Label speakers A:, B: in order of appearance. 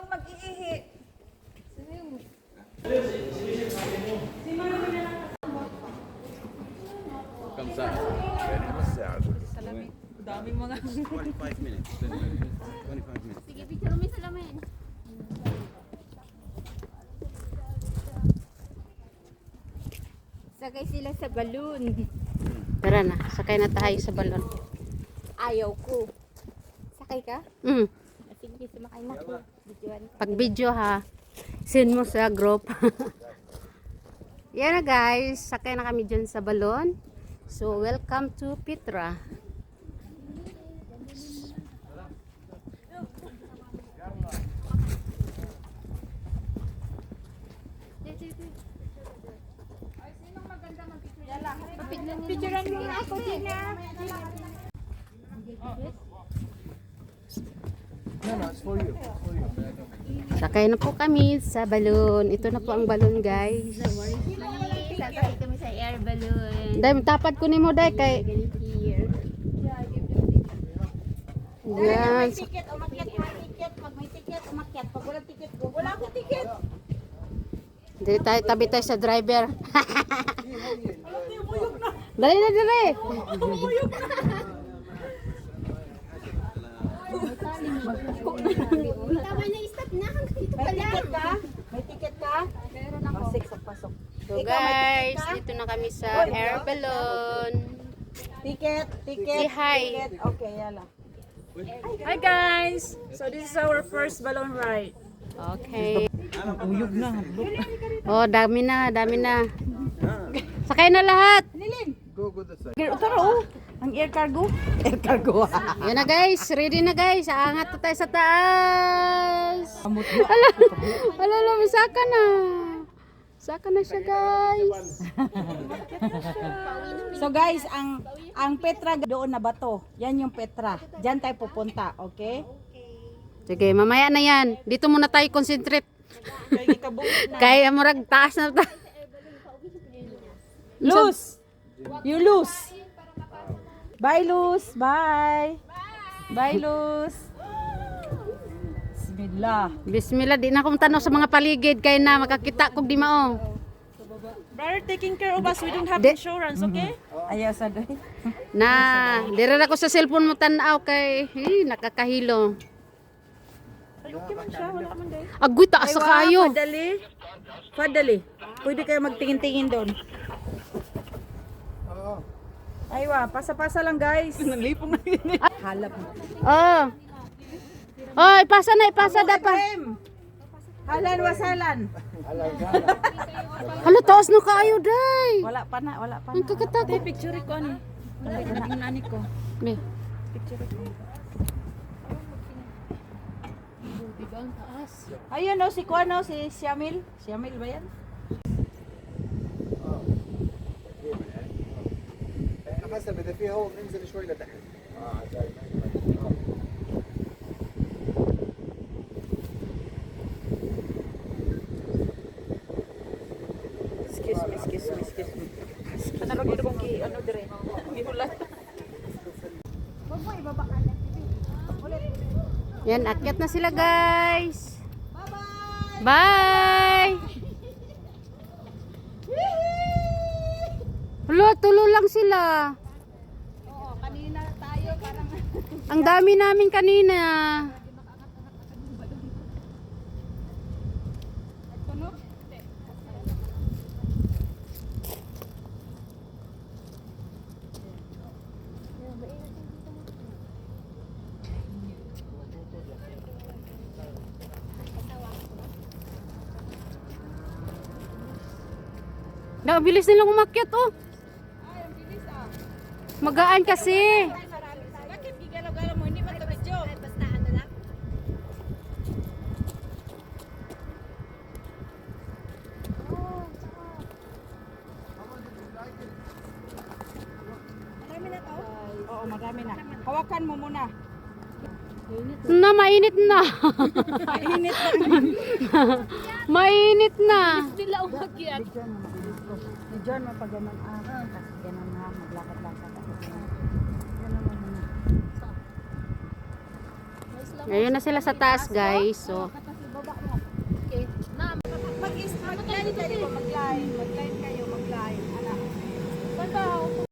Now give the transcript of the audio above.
A: Sinong mag-iihi?
B: كم ساعة؟ يعني نص ساعة أقول.
A: Daming mga...
B: 25 minutes. 25 minutes.
C: Sige, picture mo sa lamin. Sakay sila sa balon.
D: Tara na, sakay na tayo sa balon.
C: Ayaw ko. Sakay ka?
D: Mm.
C: Sige, sumakay na ako. Videoan.
D: Pag video ha, send mo sa group. Yan na guys, sakay na kami dyan sa balon. So, welcome to Petra.
C: Picturean mo na ako, Tina.
D: Sakay na po kami sa balon. Ito na po ang balon guys.
C: Sasakay kami sa air balloon.
D: Dahil tapad ko ni mo dahil kay...
C: Here.
D: Yan.
A: May ticket, umakyat ka, ticket. Pag may ticket, umakyat. Pag walang ticket, go. Wala akong ticket.
D: Dali tayo, tabi tayo sa driver. Dali na, dali.
C: Tama na, stop na. Dito
A: May
C: pala.
A: ticket ka? May ticket ka? Meron ako. Pasok.
D: So guys, dito na kami sa air balloon.
A: Ticket.
D: Say hi.
A: Ticket. Okay, yala.
E: Hi guys! So this is our first balloon ride.
D: Okay. Oh, dami na. Sakay na lahat.
B: Go that side.
A: Tara, oh. Ang air cargo. Air cargo.
D: Yan na guys, ready na guys. Aangat na tayo sa taas. Ala, saka na. Saka na siya guys.
A: So guys, ang Petra doon na bato. Yan yung Petra. Diyan tayo pupunta, okay?
D: Sige, mamaya na yan. Dito muna tayo concentrate. Kaya murag taas na ta.
A: Lose. You lose. Bye, lose. Bye. Bye, lose. Bismillah.
D: Bismillah, di na akong tanaw sa mga paligid kaya na makakita kog di mao.
E: Brother, taking care of us. We don't have
D: De-
E: insurance, okay?
A: Ayaw sa doy.
D: Na, dira na ko sa cellphone mo tanaw kay nakakahilo.
E: Okay man siya, wala man day.
D: Agoy taas sa kayo.
A: Padali. Pwede kayo magtingin-tingin doon. Aywa, pasa-pasa lang guys. Nalipong na yun. Halap.
D: Oh. Oh, ipasa dapat.
A: Halan wasalan.
D: Hala, taas na kayo, day.
A: Wala pa na.
D: Ang kakatakot.
E: Picture ko ni. Ang nani ko.
D: Be.
A: Ayun no, si Kuano, si Syamil. Syamil ba yan?
B: حسب اذا فيها هواء بننزل شوي لتحت.
A: Excuse me. Ano rin dito kung ano dire? Ginulat.
D: Yan, akyat na sila, guys. Bye. Hala, tulo lang sila.
C: Oo, kanina tayo parang...
D: Ang dami namin kanina. Bilis nilang umakyat, oh. Magaan kasi.
A: Bakit gigalaw-galaw mo? Hindi ba ito medyo?
C: Basta ano lang.
A: Marami na to? Oo, marami na. Hawakan mo muna.
D: Na, mainit na.
A: Mainit na.
D: Mainit na.
C: Sila umakyat.
A: Si John mo pa ganun. Kasi ganun ha. Maglakad-lakad ako.
D: Ngayon na sila sa taas, guys. So,
A: Mag-line kayo, mag-line kayo, mag-line. Anak.